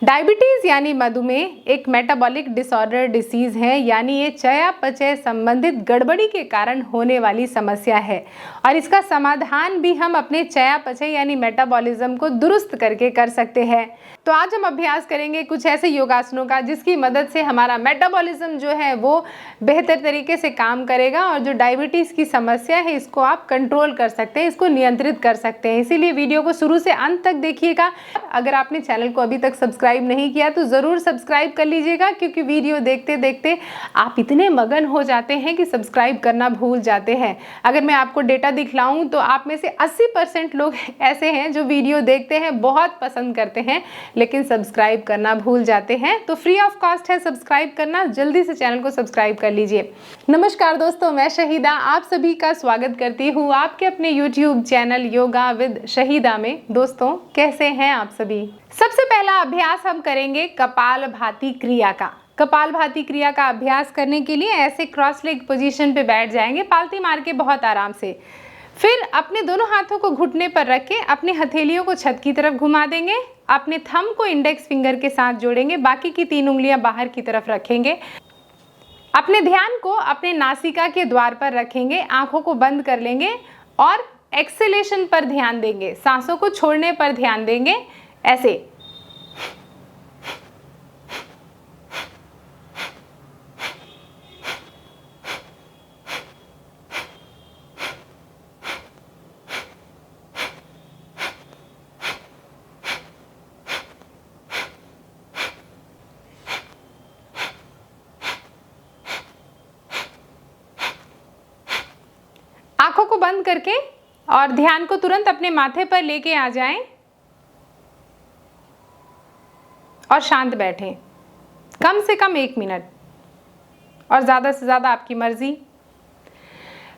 Diabetes यानी मधुमेह एक मेटाबॉलिक डिसऑर्डर डिसीज़ है, यानी ये चयापचय संबंधित गड़बड़ी के कारण होने वाली समस्या है और इसका समाधान भी हम अपने चयापचय यानी मेटाबॉलिज्म को दुरुस्त करके कर सकते हैं। तो आज हम अभ्यास करेंगे कुछ ऐसे योगासनों का जिसकी मदद से हमारा मेटाबॉलिज्म जो है वो बेहतर तरीके से काम करेगा और जो डायबिटीज़ की समस्या है इसको आप कंट्रोल कर सकते हैं, इसको नियंत्रित कर सकते हैं। इसीलिए वीडियो को शुरू से अंत तक देखिएगा। अगर आपने चैनल को अभी तक सब्सक्राइब नहीं किया तो ज़रूर सब्सक्राइब कर लीजिएगा, क्योंकि वीडियो देखते देखते आप इतने मगन हो जाते हैं कि सब्सक्राइब करना भूल जाते हैं। अगर मैं आपको डेटा दिखलाऊं तो आप में से 80% लोग ऐसे हैं जो वीडियो देखते हैं, बहुत पसंद करते हैं, लेकिन सब्सक्राइब करना भूल जाते हैं। तो फ्री ऑफ कॉस्ट है सब्सक्राइब करना, जल्दी से चैनल को सब्सक्राइब कर लीजिए। नमस्कार दोस्तों, मैं शहीदा आप सभी का स्वागत करती हूँ आपके अपने YouTube channel yoga with Shahida में। दोस्तों कैसे हैं आप सभी? सबसे पहला अभ्यास हम करेंगे कपालभाति क्रिया का। कपालभाति क्रिया का अभ्यास करने के लिए ऐसे क्रॉस लेग पोजीशन पे बैठ जाएंगे, पालती मार के बहुत आराम से। फिर अपने दोनों हाथों को घुटने पर रख के अपने हथेलियों को छत की तरफ घुमा देंगे। अपने थंब को इंडेक्स फिंगर के साथ जोड़ेंगे, बाकी की 3 उंगलियां बाहर की तरफ रखेंगे। अपने ध्यान को अपने नासिका के द्वार पर रखेंगे, आंखों को बंद कर लेंगे और एक्सेलेशन पर ध्यान देंगे, सांसों को छोड़ने पर ध्यान देंगे। ऐसे आंखों को बंद करके और ध्यान को तुरंत अपने माथे पर लेके आ जाएं और शांत बैठें, कम से कम 1 मिनट और ज़्यादा से ज़्यादा आपकी मर्जी।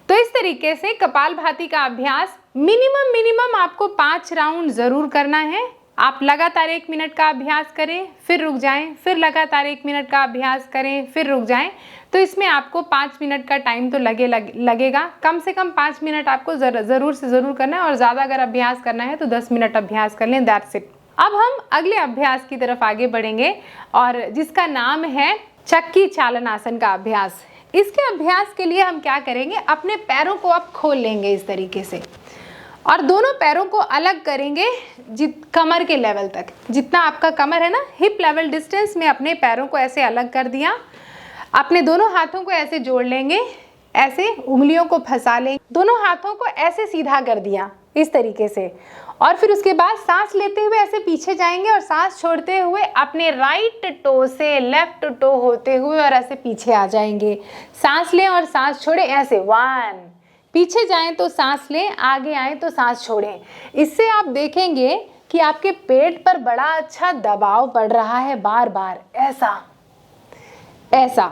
तो इस तरीके से कपालभाति का अभ्यास मिनिमम आपको 5 राउंड ज़रूर करना है। आप लगातार 1 मिनट का अभ्यास करें, फिर रुक जाएं, फिर लगातार 1 मिनट का अभ्यास करें, फिर रुक जाएं। तो इसमें आपको 5 मिनट का टाइम तो लगेगा। कम से कम 5 मिनट आपको ज़रूर से ज़रूर करना है और ज़्यादा अगर अभ्यास करना है तो 10 मिनट अभ्यास कर लें, दैट्स इट। अब हम अगले अभ्यास की तरफ आगे बढ़ेंगे और जिसका नाम है चक्की चालनासन का अभ्यास। इसके अभ्यास के लिए हम क्या करेंगे, अपने पैरों को आप खोल लेंगे इस तरीके से और दोनों पैरों को अलग करेंगे कमर के लेवल तक। जितना आपका कमर है ना, हिप लेवल डिस्टेंस में अपने पैरों को ऐसे अलग कर दिया। अपने दोनों हाथों को ऐसे जोड़ लेंगे, ऐसे उंगलियों को फंसा लेंगे, दोनों हाथों को ऐसे सीधा कर दिया इस तरीके से। और फिर उसके बाद सांस लेते हुए ऐसे पीछे जाएंगे और सांस छोड़ते हुए अपने राइट टो से लेफ्ट टो होते हुए और ऐसे पीछे आ जाएंगे। सांस लें और सांस छोड़ें, ऐसे 1, पीछे जाएं तो सांस लें, आगे आएं तो सांस छोड़ें। इससे आप देखेंगे कि आपके पेट पर बड़ा अच्छा दबाव पड़ रहा है, बार बार ऐसा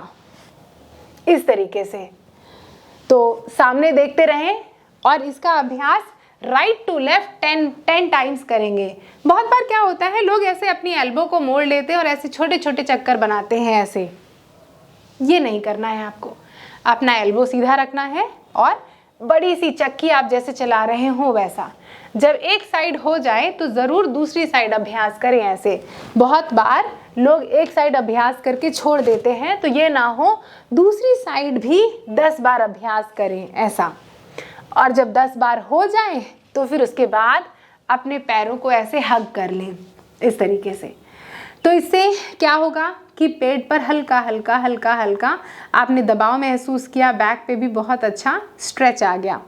इस तरीके से। तो सामने देखते रहें और इसका अभ्यास राइट टू लेफ्ट 10 टाइम्स करेंगे। बहुत बार क्या होता है, लोग ऐसे अपनी एल्बो को मोड़ लेते हैं और ऐसे छोटे छोटे चक्कर बनाते हैं ऐसे। ये नहीं करना है आपको, अपना एल्बो सीधा रखना है और बड़ी सी चक्की आप जैसे चला रहे हो वैसा। जब एक साइड हो जाए तो ज़रूर दूसरी साइड अभ्यास करें ऐसे। बहुत बार लोग एक साइड अभ्यास करके छोड़ देते हैं, तो ये ना हो, दूसरी साइड भी 10 बार अभ्यास करें ऐसा। और जब 10 बार हो जाए तो फिर उसके बाद अपने पैरों को ऐसे हग कर लें इस तरीके से। तो इससे क्या होगा कि पेट पर हल्का हल्का आपने दबाव महसूस किया, बैक पे भी बहुत अच्छा स्ट्रेच आ गया।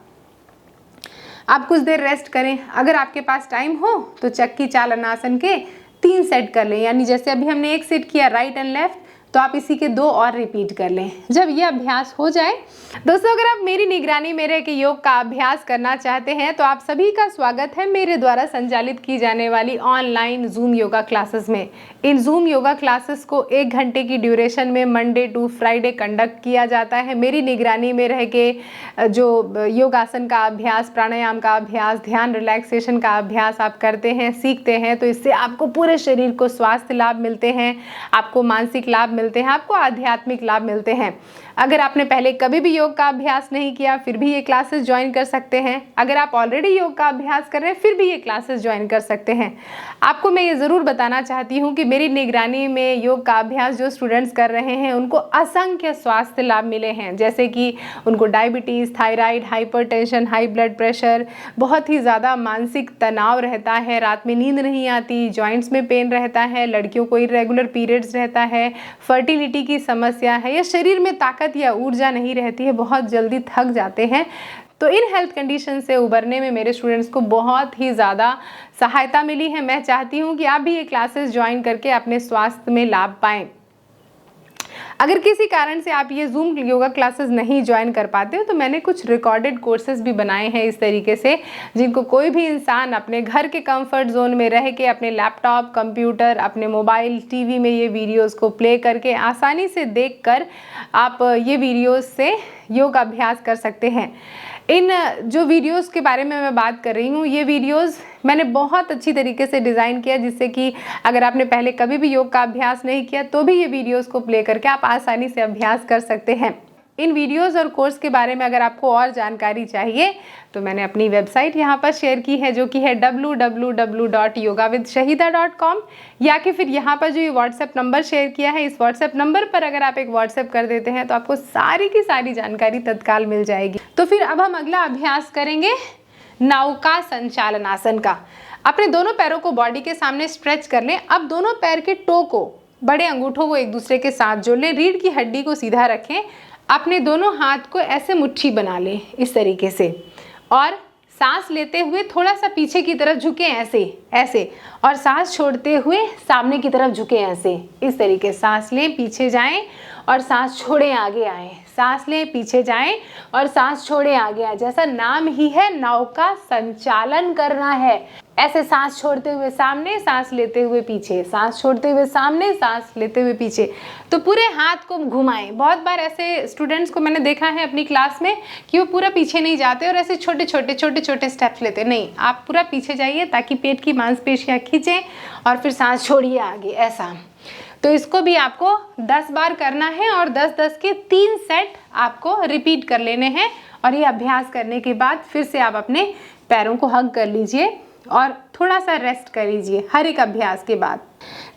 आप कुछ देर रेस्ट करें। अगर आपके पास टाइम हो तो चक्की चालनासन के 3 सेट कर लें, यानी जैसे अभी हमने 1 सेट किया राइट एंड लेफ्ट, तो आप इसी के 2 और रिपीट कर लें जब ये अभ्यास हो जाए। दोस्तों, अगर आप मेरी निगरानी में रह के योग का अभ्यास करना चाहते हैं तो आप सभी का स्वागत है मेरे द्वारा संचालित की जाने वाली ऑनलाइन जूम योगा क्लासेस में। इन जूम योगा क्लासेस को 1 घंटे की ड्यूरेशन में मंडे टू फ्राइडे कंडक्ट किया जाता है। मेरी निगरानी में रह के जो योगासन का अभ्यास, प्राणायाम का अभ्यास, ध्यान रिलैक्सेशन का अभ्यास आप करते हैं, सीखते हैं, तो इससे आपको पूरे शरीर को स्वास्थ्य लाभ मिलते हैं, आपको मानसिक लाभ मिलते हैं, आपको आध्यात्मिक लाभ मिलते हैं। अगर आपने पहले कभी भी योग का अभ्यास नहीं किया फिर भी ये क्लासेस ज्वाइन कर सकते हैं। अगर आप ऑलरेडी योग का अभ्यास कर रहे हैं फिर भी ये क्लासेस ज्वाइन कर सकते हैं। आपको मैं ये ज़रूर बताना चाहती हूँ कि मेरी निगरानी में योग का अभ्यास जो स्टूडेंट्स कर रहे हैं उनको असंख्य स्वास्थ्य लाभ मिले हैं, जैसे कि उनको diabetes, thyroid, hypertension, high blood pressure, बहुत ही ज़्यादा मानसिक तनाव रहता है, रात में नींद नहीं आती, जॉइंट्स में पेन रहता है, लड़कियों को इरेगुलर पीरियड्स रहता है, फर्टिलिटी की समस्या है, या शरीर में ताकत या ऊर्जा नहीं रहती है, बहुत जल्दी थक जाते हैं। तो इन हेल्थ कंडीशन से उबरने में मेरे स्टूडेंट्स को बहुत ही ज़्यादा सहायता मिली है। मैं चाहती हूँ कि आप भी ये क्लासेस ज्वाइन करके अपने स्वास्थ्य में लाभ पाएँ। अगर किसी कारण से आप ये जूम योगा क्लासेस नहीं ज्वाइन कर पाते हो तो मैंने कुछ रिकॉर्डेड कोर्सेज भी बनाए हैं इस तरीके से, जिनको कोई भी इंसान अपने घर के कंफर्ट जोन में रह के अपने लैपटॉप, कंप्यूटर, अपने मोबाइल, टीवी में ये वीडियोस को प्ले करके आसानी से देखकर आप ये वीडियोस से योग अभ्यास कर सकते हैं। इन जो वीडियोस के बारे में मैं बात कर रही हूँ, ये वीडियोस मैंने बहुत अच्छी तरीके से डिज़ाइन किया, जिससे कि अगर आपने पहले कभी भी योग का अभ्यास नहीं किया तो भी ये वीडियोस को प्ले करके आप आसानी से अभ्यास कर सकते हैं। इन वीडियोस और कोर्स के बारे में अगर आपको और जानकारी चाहिए तो मैंने अपनी वेबसाइट यहाँ पर शेयर की है, जो कि है www.yogavithshahida.com, या कि फिर यहाँ पर जो ये व्हाट्सएप नंबर शेयर किया है, इस व्हाट्सएप नंबर पर अगर आप एक व्हाट्सएप कर देते हैं तो आपको सारी की सारी जानकारी तत्काल मिल जाएगी। तो फिर अब हम अगला अभ्यास करेंगे नौका संचालनासन का। अपने दोनों पैरों को बॉडी के सामने स्ट्रेच कर लें। अब दोनों पैर के टो को, बड़े अंगूठों को एक दूसरे के साथ जोड़ लें, रीढ़ की हड्डी को सीधा रखें, अपने दोनों हाथ को ऐसे मुट्ठी बना लें इस तरीके से, और सांस लेते हुए थोड़ा सा पीछे की तरफ झुकें ऐसे ऐसे, और सांस छोड़ते हुए सामने की तरफ झुकें ऐसे, इस तरीके। सांस लें, पीछे जाएं और सांस छोड़ें, आगे आएं, सांस लें, पीछे जाएं और सांस छोड़ें, आगे आएं। जैसा नाम ही है, नौका संचालन करना है। ऐसे सांस छोड़ते हुए सामने, सांस लेते हुए पीछे, सांस छोड़ते हुए सामने, सांस लेते हुए पीछे। तो पूरे हाथ को घुमाएं। बहुत बार ऐसे स्टूडेंट्स को मैंने देखा है अपनी क्लास में कि वो पूरा पीछे नहीं जाते और ऐसे छोटे छोटे स्टेप्स लेते। नहीं, आप पूरा पीछे जाइए ताकि पेट की मांसपेशियां खींचें और फिर सांस छोड़िए आगे, ऐसा। तो इसको भी आपको 10 बार करना है और 10-10 के 3 सेट आपको रिपीट कर लेने हैं। और ये अभ्यास करने के बाद फिर से आप अपने पैरों को हग कर लीजिए और थोड़ा सा रेस्ट कर लीजिए हर एक अभ्यास के बाद।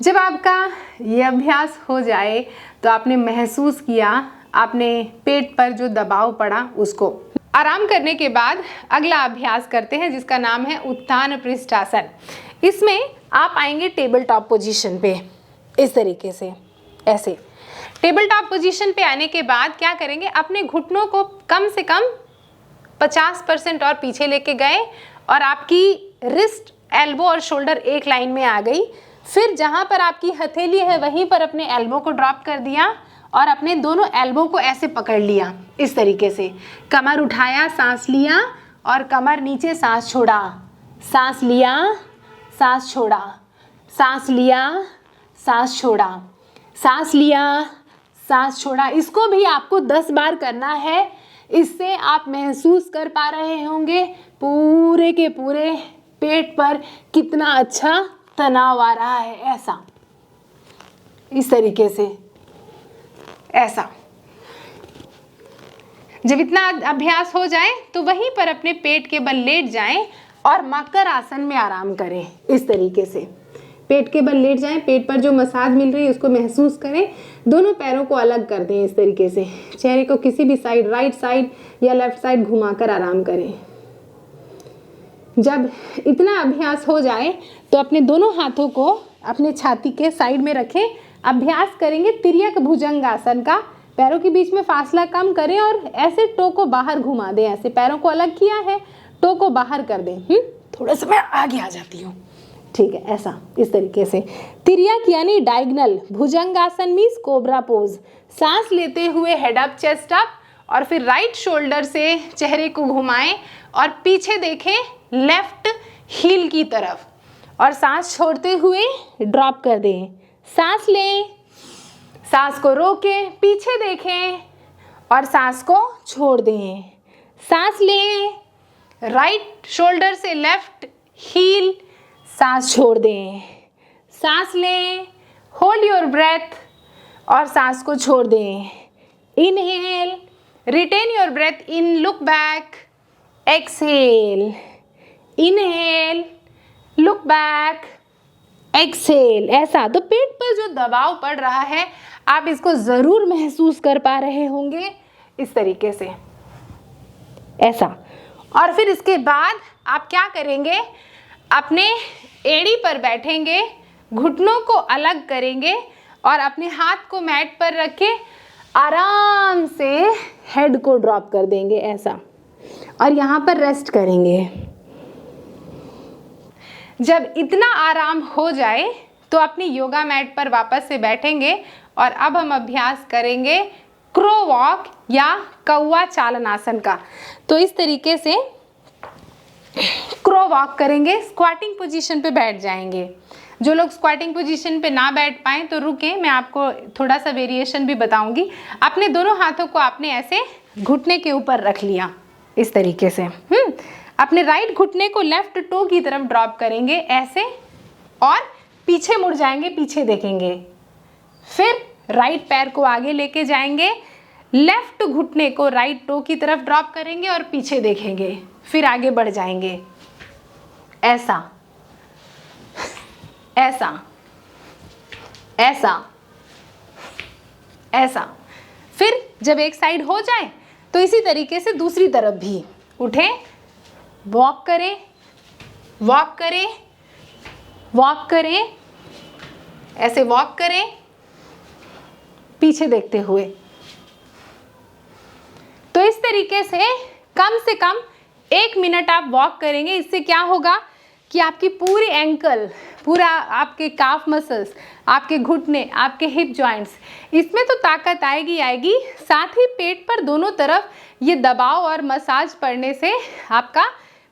जब आपका ये अभ्यास हो जाए तो आपने महसूस किया, आपने पेट पर जो दबाव पड़ा उसको आराम करने के बाद अगला अभ्यास करते हैं, जिसका नाम है उत्थान पृष्ठासन। इसमें आप आएंगे टेबल टॉप पोजीशन पे इस तरीके से, ऐसे। टेबल टॉप पोजीशन पे आने के बाद क्या करेंगे, अपने घुटनों को कम से कम 50% और पीछे लेके गए और आपकी रिस्ट, एल्बो और शोल्डर एक लाइन में आ गई। फिर जहाँ पर आपकी हथेली है वहीं पर अपने एल्बो को ड्रॉप कर दिया और अपने दोनों एल्बो को ऐसे पकड़ लिया इस तरीके से। कमर उठाया, सांस लिया और कमर नीचे, सांस छोड़ा, सांस लिया, सांस छोड़ा, सांस लिया, सांस छोड़ा, सांस लिया, सांस छोड़ा। इसको भी आपको 10 बार करना है। इससे आप महसूस कर पा रहे होंगे पूरे के पूरे पेट पर कितना अच्छा तनाव आ रहा है, ऐसा, इस तरीके से, ऐसा। जब इतना अभ्यास हो जाए तो वहीं पर अपने पेट के बल लेट जाएं और मकर आसन में आराम करें इस तरीके से। पेट के बल लेट जाएं, पेट पर जो मसाज मिल रही है उसको महसूस करें। दोनों पैरों को अलग कर दें इस तरीके से। चेहरे को किसी भी साइड, राइट साइड या लेफ्ट साइड घुमाकर आराम करें। जब इतना अभ्यास हो जाए तो अपने दोनों हाथों को अपने छाती के साइड में रखें। अभ्यास करेंगे तिर्यक भुजंगासन का। पैरों के बीच में फासला कम करें और ऐसे टो को बाहर घुमा दें। ऐसे पैरों को अलग किया है, टो को बाहर कर दें। थोड़ा सा मैं आगे आ जाती हूँ, ठीक है, ऐसा, इस तरीके से। तिर्यक यानी डायगोनल, भुजंगासन मीन्स कोबरा पोज। सांस लेते हुए हेड अप, चेस्ट अप, और फिर राइट शोल्डर से चेहरे को घुमाएं और पीछे देखें लेफ्ट हील की तरफ, और सांस छोड़ते हुए ड्रॉप कर दें। सांस लें, सांस को रोकें, पीछे देखें और सांस को छोड़ दें। सांस लें, राइट शोल्डर से लेफ्ट हील, सांस छोड़ दें। सांस लें, होल्ड योर ब्रेथ और सांस को छोड़ दें। Inhale, retain your breath in, look back, exhale, inhale, look back, exhale। ऐसा। तो पेट पर जो दबाव पड़ रहा है आप इसको जरूर महसूस कर पा रहे होंगे, इस तरीके से, ऐसा। और फिर इसके बाद आप क्या करेंगे, अपने एड़ी पर बैठेंगे, घुटनों को अलग करेंगे और अपने हाथ को मैट पर रख के आराम से हेड को ड्रॉप कर देंगे, ऐसा। और यहाँ पर रेस्ट करेंगे। जब इतना आराम हो जाए तो अपनी योगा मैट पर वापस से बैठेंगे और अब हम अभ्यास करेंगे क्रो वॉक या कौवा चालनासन का। तो इस तरीके से क्रो वॉक करेंगे, स्क्वाटिंग पोजीशन पे बैठ जाएंगे। जो लोग स्क्वाटिंग पोजीशन पे ना बैठ पाएँ तो रुकें, मैं आपको थोड़ा सा वेरिएशन भी बताऊंगी। अपने दोनों हाथों को आपने ऐसे घुटने के ऊपर रख लिया, इस तरीके से। अपने राइट घुटने को लेफ्ट टो की तरफ ड्रॉप करेंगे, ऐसे, और पीछे मुड़ जाएंगे, पीछे देखेंगे। फिर राइट पैर को आगे लेके जाएंगे, लेफ्ट घुटने को राइट टो की तरफ ड्रॉप करेंगे और पीछे देखेंगे। फिर आगे बढ़ जाएंगे, ऐसा, ऐसा, ऐसा, ऐसा। फिर जब एक साइड हो जाए तो इसी तरीके से दूसरी तरफ भी उठें, वॉक करें, वॉक करें, वॉक करें, ऐसे वॉक करें, पीछे देखते हुए। तो इस तरीके से कम 1 मिनट आप वॉक करेंगे। इससे क्या होगा कि आपकी पूरी एंकल, पूरा आपके काफ मसल्स, आपके घुटने, आपके हिप जॉइंट्स, इसमें तो ताकत आएगी आएगी, साथ ही पेट पर दोनों तरफ ये दबाव और मसाज पड़ने से आपका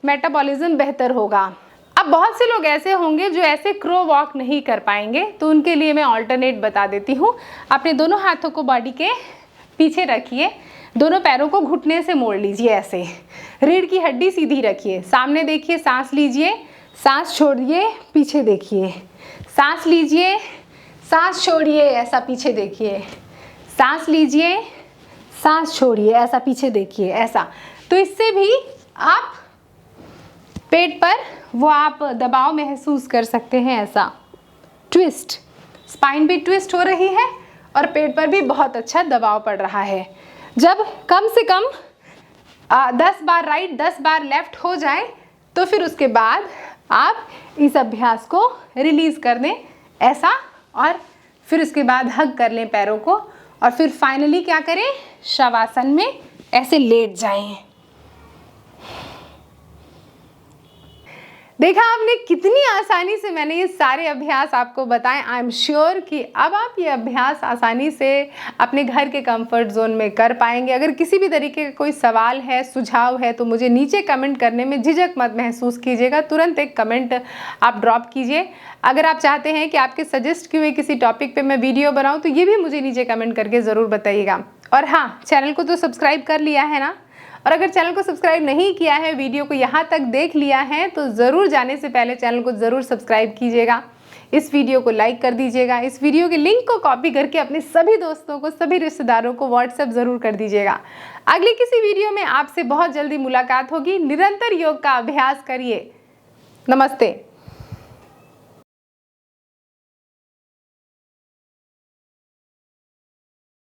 मेटाबॉलिज्म बेहतर होगा। अब बहुत से लोग ऐसे होंगे जो ऐसे क्रो वॉक नहीं कर पाएंगे, तो उनके लिए मैं ऑल्टरनेट बता देती हूँ। अपने दोनों हाथों को बॉडी के पीछे रखिए, दोनों पैरों को घुटने से मोड़ लीजिए, ऐसे। रीढ़ की हड्डी सीधी रखिए, सामने देखिए, सांस लीजिए, सांस छोड़िए, पीछे देखिए, सांस लीजिए, सांस छोड़िए, ऐसा पीछे देखिए, सांस लीजिए, सांस छोड़िए, ऐसा पीछे देखिए, ऐसा। तो इससे भी आप पेट पर वो आप दबाव महसूस कर सकते हैं, ऐसा। ट्विस्ट, स्पाइन भी ट्विस्ट हो रही है और पेट पर भी बहुत अच्छा दबाव पड़ रहा है। जब कम से कम 10 बार राइट 10 बार लेफ्ट हो जाए तो फिर उसके बाद आप इस अभ्यास को रिलीज़ कर दें, ऐसा। और फिर उसके बाद हग कर लें पैरों को और फिर फाइनली क्या करें, शवासन में ऐसे लेट जाएं। देखा आपने कितनी आसानी से मैंने ये सारे अभ्यास आपको बताएं। आई एम श्योर कि अब आप ये अभ्यास आसानी से अपने घर के कंफर्ट जोन में कर पाएंगे। अगर किसी भी तरीके का कोई सवाल है, सुझाव है, तो मुझे नीचे कमेंट करने में झिझक मत महसूस कीजिएगा, तुरंत एक कमेंट आप ड्रॉप कीजिए। अगर आप चाहते हैं कि आपके सजेस्ट किए हुए किसी टॉपिक पे मैं वीडियो बनाऊँ तो ये भी मुझे नीचे कमेंट करके ज़रूर बताइएगा। और हाँ, चैनल को तो सब्सक्राइब कर लिया है ना, और अगर चैनल को सब्सक्राइब नहीं किया है, वीडियो को यहाँ तक देख लिया है, तो ज़रूर जाने से पहले चैनल को ज़रूर सब्सक्राइब कीजिएगा। इस वीडियो को लाइक कर दीजिएगा। इस वीडियो के लिंक को कॉपी करके अपने सभी दोस्तों को, सभी रिश्तेदारों को व्हाट्सएप ज़रूर कर दीजिएगा। अगली किसी वीडियो में आपसे बहुत जल्दी मुलाकात होगी। निरंतर योग का अभ्यास करिए। नमस्ते।